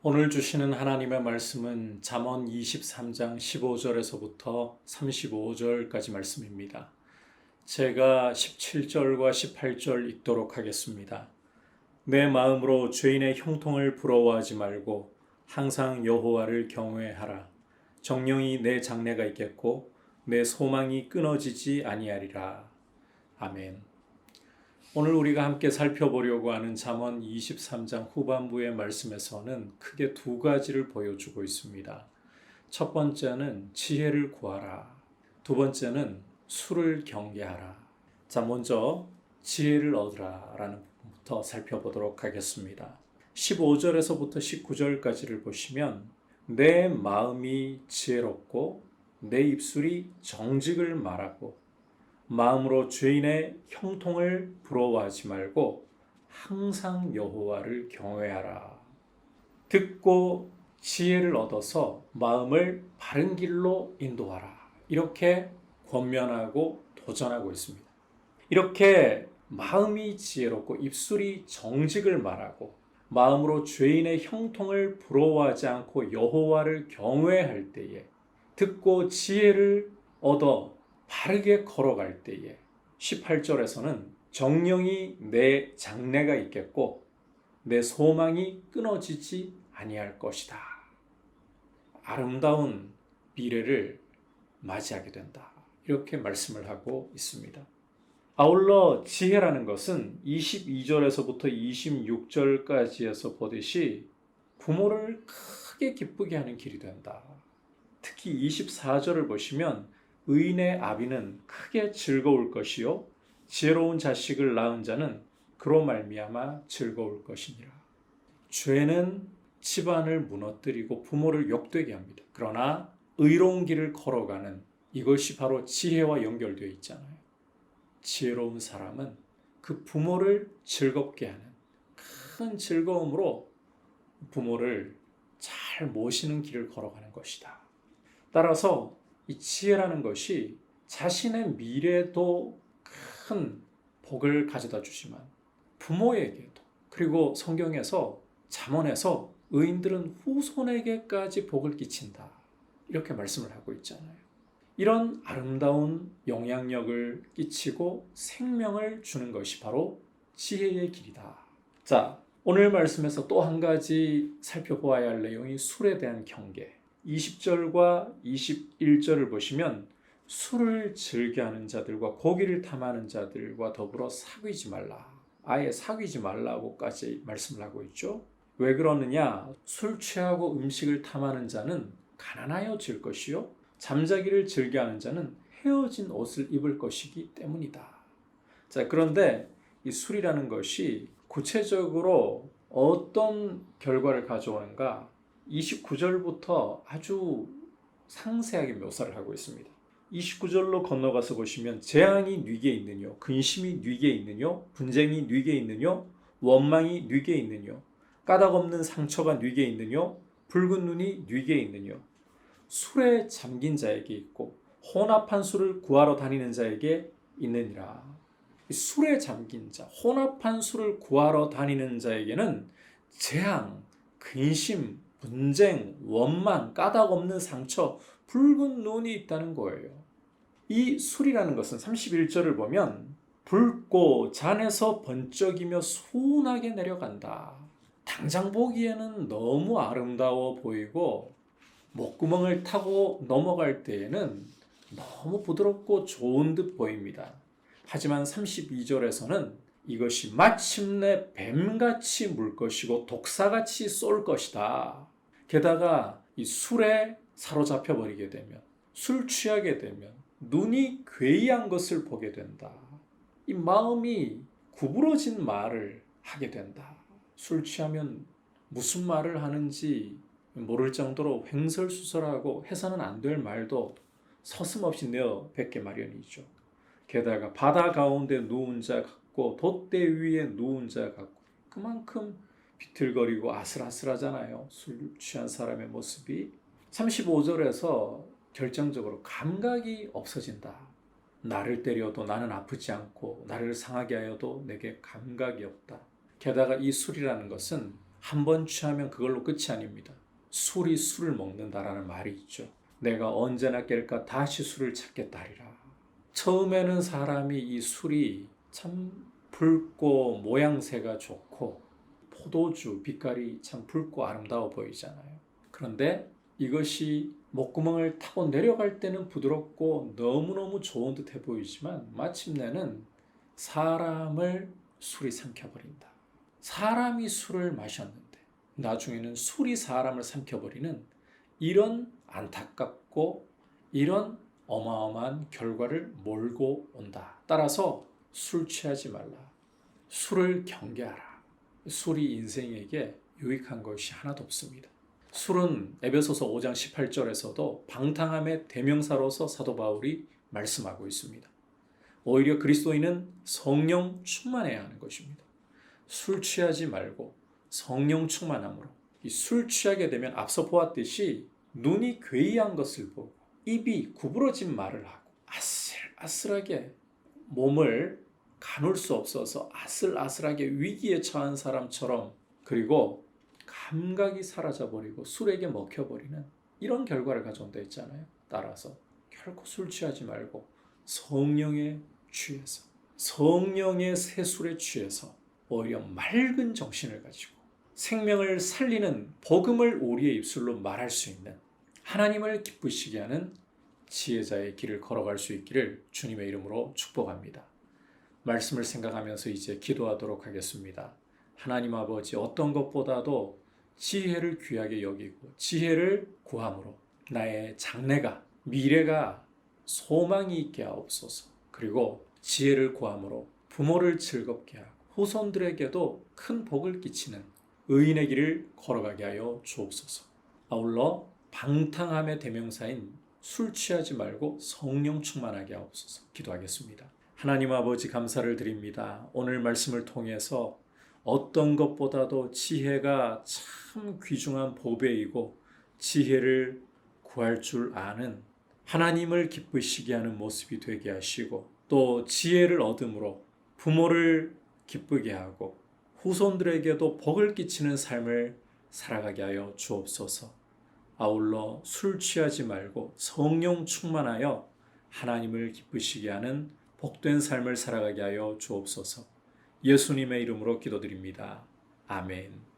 오늘 주시는 하나님의 말씀은 잠언 23장 15절에서부터 35절까지 말씀입니다. 제가 17절과 18절 읽도록 하겠습니다. 내 마음으로 죄인의 형통을 부러워하지 말고 항상 여호와를 경외하라. 정령이 내 장래가 있겠고 내 소망이 끊어지지 아니하리라. 아멘. 오늘 우리가 함께 살펴보려고 하는 잠언 23장 후반부의 말씀에서는 크게 두 가지를 보여주고 있습니다. 첫 번째는 지혜를 구하라. 두 번째는 수를 경계하라. 자, 먼저 지혜를 얻으라 라는 부분부터 살펴보도록 하겠습니다. 15절에서부터 19절까지를 보시면 내 마음이 지혜롭고 내 입술이 정직을 말하고 마음으로 죄인의 형통을 부러워하지 말고 항상 여호와를 경외하라. 듣고 지혜를 얻어서 마음을 바른 길로 인도하라. 이렇게 권면하고 도전하고 있습니다. 이렇게 마음이 지혜롭고 입술이 정직을 말하고 마음으로 죄인의 형통을 부러워하지 않고 여호와를 경외할 때에 듣고 지혜를 얻어 바르게 걸어갈 때에 18절에서는 정령이 내 장래가 있겠고 내 소망이 끊어지지 아니할 것이다. 아름다운 미래를 맞이하게 된다. 이렇게 말씀을 하고 있습니다. 아울러 지혜라는 것은 22절에서부터 26절까지에서 보듯이 부모를 크게 기쁘게 하는 길이 된다. 특히 24절을 보시면 의인의 아비는 크게 즐거울 것이요 지혜로운 자식을 낳은 자는 그로 말미암아 즐거울 것이니라. 죄는 집안을 무너뜨리고 부모를 욕되게 합니다. 그러나 의로운 길을 걸어가는 이것이 바로 지혜와 연결되어 있잖아요. 지혜로운 사람은 그 부모를 즐겁게 하는 큰 즐거움으로 부모를 잘 모시는 길을 걸어가는 것이다. 따라서 이 지혜라는 것이 자신의 미래도 큰 복을 가져다 주지만 부모에게도 그리고 성경에서 잠언에서 의인들은 후손에게까지 복을 끼친다. 이렇게 말씀을 하고 있잖아요. 이런 아름다운 영향력을 끼치고 생명을 주는 것이 바로 지혜의 길이다. 자, 오늘 말씀에서 또 한 가지 살펴보아야 할 내용이 술에 대한 경계. 20절과 21절을 보시면 술을 즐겨하는 자들과 고기를 탐하는 자들과 더불어 사귀지 말라. 아예 사귀지 말라고까지 말씀을 하고 있죠. 왜 그러느냐? 술 취하고 음식을 탐하는 자는 가난하여질 것이요 잠자기를 즐겨하는 자는 헤어진 옷을 입을 것이기 때문이다. 자, 그런데 이 술이라는 것이 구체적으로 어떤 결과를 가져오는가? 29절부터 아주 상세하게 묘사를 하고 있습니다. 29절로 건너가서 보시면 재앙이 네게 있느뇨, 근심이 네게 있느뇨, 분쟁이 네게 있느뇨, 원망이 네게 있느뇨, 까닭없는 상처가 네게 있느뇨, 붉은 눈이 네게 있느뇨. 술에 잠긴 자에게 있고 혼합한 술을 구하러 다니는 자에게 있느니라. 술에 잠긴 자, 혼합한 술을 구하러 다니는 자에게는 재앙, 근심, 분쟁, 원망, 까닭 없는 상처, 붉은 눈이 있다는 거예요. 이 술이라는 것은 31절을 보면 붉고 잔에서 번쩍이며 순하게 내려간다. 당장 보기에는 너무 아름다워 보이고 목구멍을 타고 넘어갈 때에는 너무 부드럽고 좋은 듯 보입니다. 하지만 32절에서는 이것이 마침내 뱀같이 물 것이고 독사같이 쏠 것이다. 게다가 이 술에 사로잡혀 버리게 되면, 술 취하게 되면 눈이 괴이한 것을 보게 된다. 이 마음이 구부러진 말을 하게 된다. 술 취하면 무슨 말을 하는지 모를 정도로 횡설수설하고 해서는 안 될 말도 서슴없이 내어 뱉게 마련이죠. 게다가 바다 가운데 누운 자 같고 돛대 위에 누운 자 같고 그만큼 비틀거리고 아슬아슬하잖아요. 술 취한 사람의 모습이. 35절에서 결정적으로 감각이 없어진다. 나를 때려도 나는 아프지 않고 나를 상하게 하여도 내게 감각이 없다. 게다가 이 술이라는 것은 한 번 취하면 그걸로 끝이 아닙니다. 술이 술을 먹는다라는 말이 있죠. 내가 언제나 깰까 다시 술을 찾겠다 하리라. 처음에는 사람이 이 술이 참 붉고 모양새가 좋고 포도주 빛깔이 참 붉고 아름다워 보이잖아요. 그런데 이것이 목구멍을 타고 내려갈 때는 부드럽고 너무너무 좋은 듯해 보이지만 마침내는 사람을 술이 삼켜버린다. 사람이 술을 마셨는데 나중에는 술이 사람을 삼켜버리는 이런 안타깝고 이런 어마어마한 결과를 몰고 온다. 따라서 술 취하지 말라. 술을 경계하라. 술이 인생에게 유익한 것이 하나도 없습니다. 술은 에베소서 5장 18절에서도 방탕함의 대명사로서 사도 바울이 말씀하고 있습니다. 오히려 그리스도인은 성령 충만해야 하는 것입니다. 술 취하지 말고 성령 충만함으로 이 술 취하게 되면 앞서 보았듯이 눈이 괴이한 것을 보고 입이 구부러진 말을 하고 아슬아슬하게 몸을 가눌 수 없어서 아슬아슬하게 위기에 처한 사람처럼 그리고 감각이 사라져버리고 술에게 먹혀버리는 이런 결과를 가져온다 했잖아요. 따라서 결코 술 취하지 말고 성령에 취해서 성령의 새술에 취해서 오히려 맑은 정신을 가지고 생명을 살리는 복음을 우리의 입술로 말할 수 있는 하나님을 기쁘시게 하는 지혜자의 길을 걸어갈 수 있기를 주님의 이름으로 축복합니다. 말씀을 생각하면서 이제 기도하도록 하겠습니다. 하나님 아버지, 어떤 것보다도 지혜를 귀하게 여기고 지혜를 구함으로 나의 장래가 미래가 소망이 있게 하옵소서. 그리고 지혜를 구함으로 부모를 즐겁게 하고 후손들에게도 큰 복을 끼치는 의인의 길을 걸어가게 하여 주옵소서. 아울러 방탕함의 대명사인 술 취하지 말고 성령 충만하게 하옵소서. 기도하겠습니다. 하나님 아버지, 감사를 드립니다. 오늘 말씀을 통해서 어떤 것보다도 지혜가 참 귀중한 보배이고 지혜를 구할 줄 아는 하나님을 기쁘시게 하는 모습이 되게 하시고 또 지혜를 얻음으로 부모를 기쁘게 하고 후손들에게도 복을 끼치는 삶을 살아가게 하여 주옵소서. 아울러 술 취하지 말고 성령 충만하여 하나님을 기쁘시게 하는 복된 삶을 살아가게 하여 주옵소서. 예수님의 이름으로 기도드립니다. 아멘.